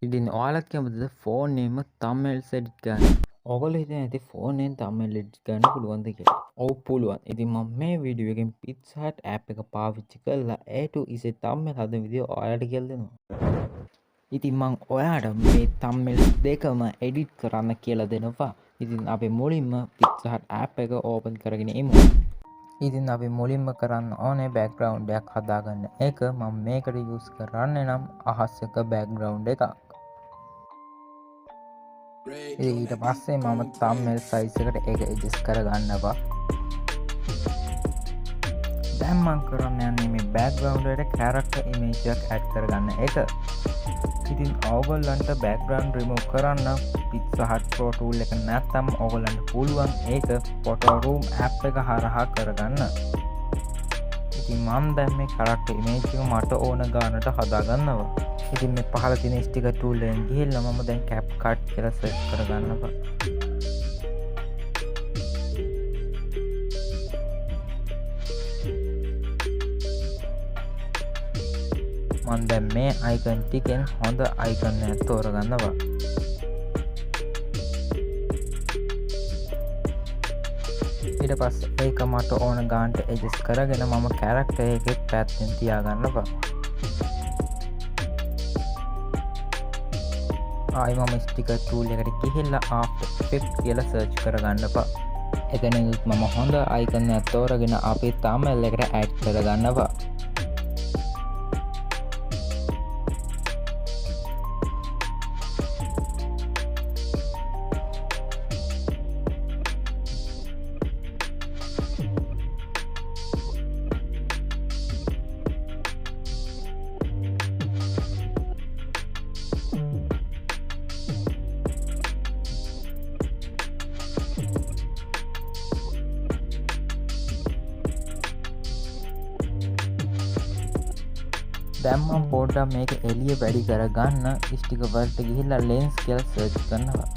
ඉතින් ඔයාලත් කැමතිද ෆෝන් එකම thumbnails edit ගන්න? ඔයගොල්ලෝ හිතන්නේ නැති ෆෝන් එකෙන් thumbnail edit ගන්න පුළුවන්ද කියලා. ඔව් පුළුවන්. ඉතින් මම මේ වීඩියෝ එකෙන් Pizza Hut app එක පාවිච්චි කරලා A to Z thumbnail හදන විදිය ඔයාලට කියලා දෙනවා. ඉතින් මම ඔයාලට මේ thumbnails දෙකම edit කරන්න කියලා දෙනවා. ඉතින් අපි මුලින්ම Pizza Hut app එක open කරගෙන ඉමු. ඉතින් අපි මුලින්ම කරන්න ඕනේ background එකක් හදාගන්න එක. මම මේකට use කරන්නේ නම් අහසක background එකක්. ඊට පස්සේ මම thumbnail size එකට ඒක adjust කරගන්නවා. දැන් මම කරන්න යන්නේ මේ background එකට character image එකක් add කරගන්න එක. ඉතින් ඔයගොල්ලන්ට background remove කරන්න Pizza Hut Pro tool එක නැත්නම් ඔයගොල්ලන්ට පුළුවන් ඒක photo room app එක හරහා කරගන්න. ඉතින් මම දැන් මේ character image එක මට ඕන ගානට හදාගන්නවා. ඉතින් මේ පහළ තියෙන sticker tool එකෙන් ගිහිල්ලා මම දැන් CapCut කියලා search කරගන්නවා. මම දැන් මේ icon ටිකෙන් හොඳ icon එකක් තෝරගන්නවා. ඊට පස්සේ ඒක මට ඕන ගානට adjust කරගෙන මම character එකේ පැත්තෙන් තියාගන්නවා. ආයි මම sticker tool එකට ගිහිල්ලා after effects කියලා search කරගන්නවා. එතනදිත් මම හොඳ icon එකක් තෝරගෙන අපේ thumbnail එකට add කරගන්නවා. දැන් මම පොඩ්ඩක් මේක එළිය වැඩි කරගන්න ස්ටිකර් වලට ගිහිල්ලා lens කියලා search කරනවා.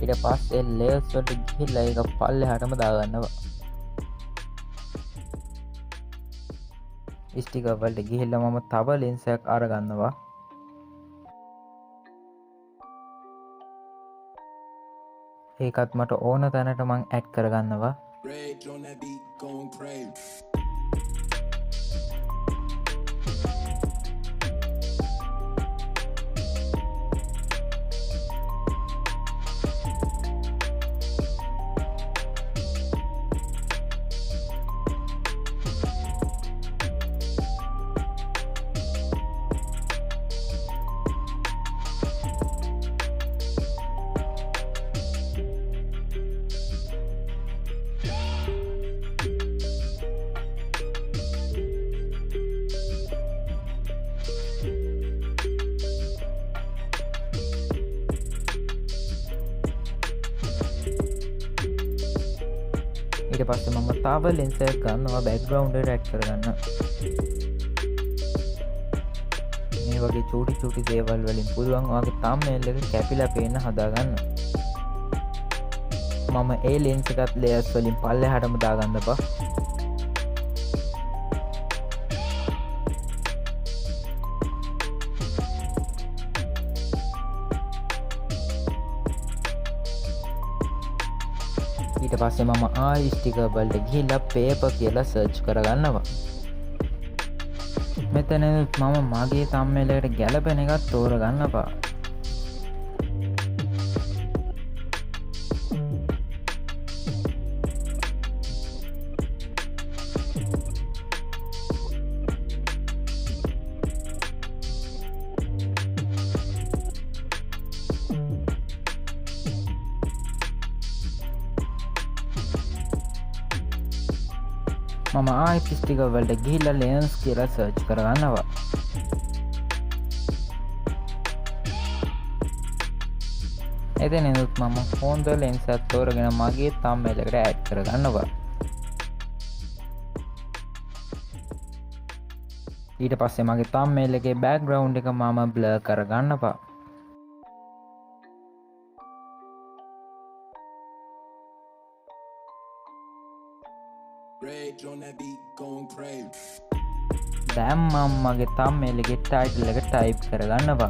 ඊට පස්සේ layers වලට ගිහිල්ලා ඒක පල්ලෙහාටම දාගන්නවා. ස්ටිකර් වලට ගිහිල්ලා මම තව lens එකක් අරගන්නවා. ඒකත් මට ඕන තැනට මං ඇඩ් කරගන්නවා. ඊට පස්සේ මම තව lens එකක් ගන්නවා background එකට add කරගන්න. මේ වගේ චූටි දේවල් වලින් පුළුවන් ඔයාගේ thumbnail එක කැපිලා පේන්න හදාගන්න. මම ඒ lens එකත් layers වලින් පල්ලෙහාටම දාගන්නවා. ඊට පස්සේ මම ආයි ස්ටිකර් වලට ගිහිල්ලා paper කියලා search කරගන්නවා. මෙතනත් මම මගේ thumbnail එකට ගැලපෙන එකක් තෝරගන්නවා. මම ආයිත් ස්ටිකර් වලට ගිහිල්ලා lens කියලා search කරගන්නවා. එතනනුත් මම හොඳ lens එකක් තෝරගෙන මගේ thumbnail එකට add කරගන්නවා. ඊට පස්සේ මගේ thumbnail එකේ background එක මම blur කරගන්නවා. දැන් මම මගේ thumbnail එකේ title එක type කරගන්නවා.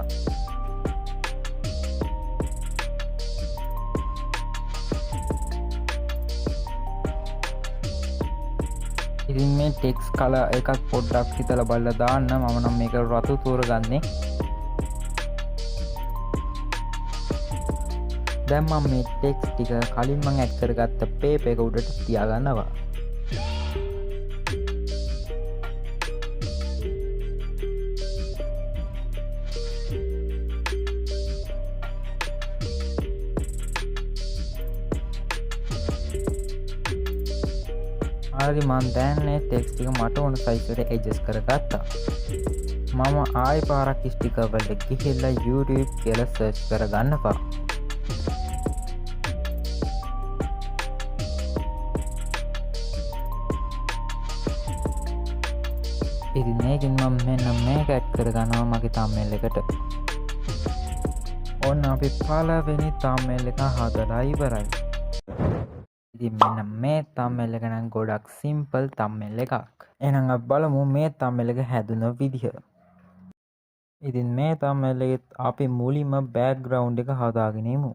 ඉතින් මේ text color එකක් පොඩ්ඩක් හිතලා බලලා දාන්න. මම නම් මේක රතු තෝරගන්නේ. දැන් මම මේ text ටික කලින් මම add කරගත්ත paper එක උඩට තියාගන්නවා. හරි මම දැන් මේ text එක මට ඕන size එකට adjust කරගත්තා. මම ආයෙ පාරක් sticker වලට ගිහිල්ලා YouTube කියලා search කරගන්නවා. ඉතින් මේකෙන් මම මෙන්න මේක add කරගන්නවා මගේ thumbnail එකට. ඔන්න අපි පළවෙනි thumbnail එක හදලා ඉවරයි. ඉතින් මෙන්න මේ thumbnail එක නම් ගොඩක් simple thumbnail එකක්. එහෙනම් අපි බලමු මේ thumbnail එක හැදුන විදිහ. ඉතින් මේ thumbnail එකෙත් අපි මුලින්ම background එක හදාගෙන ඉමු.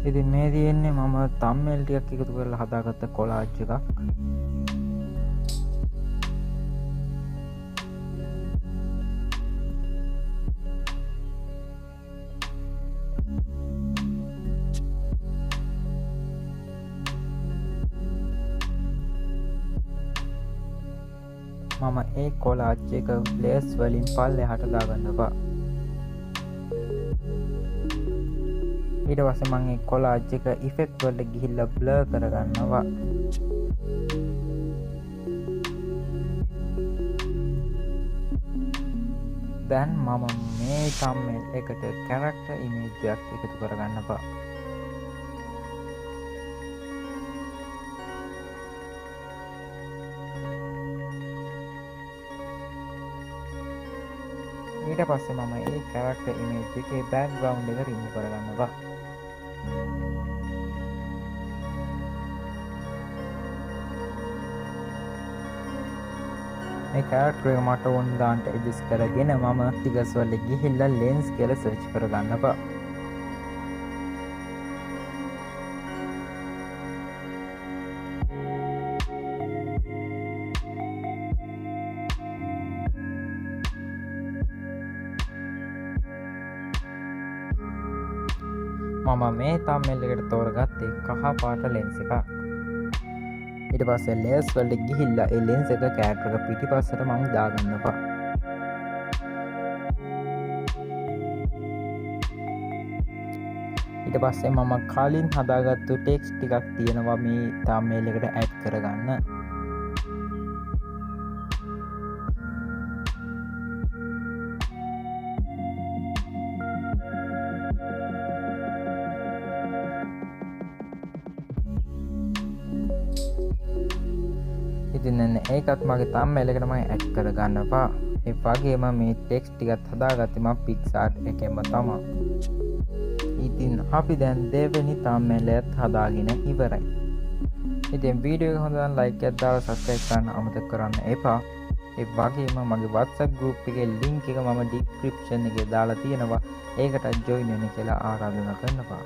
ඉතින් මේ තියෙන්නේ මම thumbnail ටිකක් එකතු කරලා හදාගත්ත collage එකක්. මම ඒ collage එක layers වලින් පල්ලෙහාට දාගන්නවා. ඊට පස්සේ මම මේ collage එක effect වලට ගිහිල්ලා blur කරගන්නවා. දැන් මම මේ thumbnail එකට character image එකක් එකතු කරගන්නවා. ඊට පස්සේ මම මේ character image එකේ background එක remove කරගන්නවා. මේ character එක මට ඕන දාන්න adjust කරගෙන මම figures වලට ගිහිල්ලා lens කියලා search කරගන්නවා. මම මේ thumbnail එකට තෝරගත්තේ කහ පාට lens එකක්. ඊට පස්සේ layers වලට ගිහිල්ලා ඒ lens එක character එක පිටිපස්සට මම දාගන්නවා. ඊට පස්සේ මම කලින් හදාගත්තු text ටිකක් තියෙනවා මේ thumbnail එකට add කරගන්න. ඉතින් ඒකත් මගේ thumbnail එකට මම add කරගන්නවා. ඒ වගේම මේ text ටිකත් හදාගත්තේ මම PicsArt එකෙන්ම තමයි. ඉතින් අපි දැන් දෙවෙනි thumbnail එකත් හදාගෙන ඉවරයි. ඉතින් වීඩියෝ එක හොඳ නම් like එකක් දාලා subscribe කරන්න අමතක කරන්න එපා. ඒ වගේම මගේ WhatsApp group එකේ link එක මම description එකේ දාලා තියෙනවා. ඒකට join වෙන්න කියලා ආරාධනා කරනවා.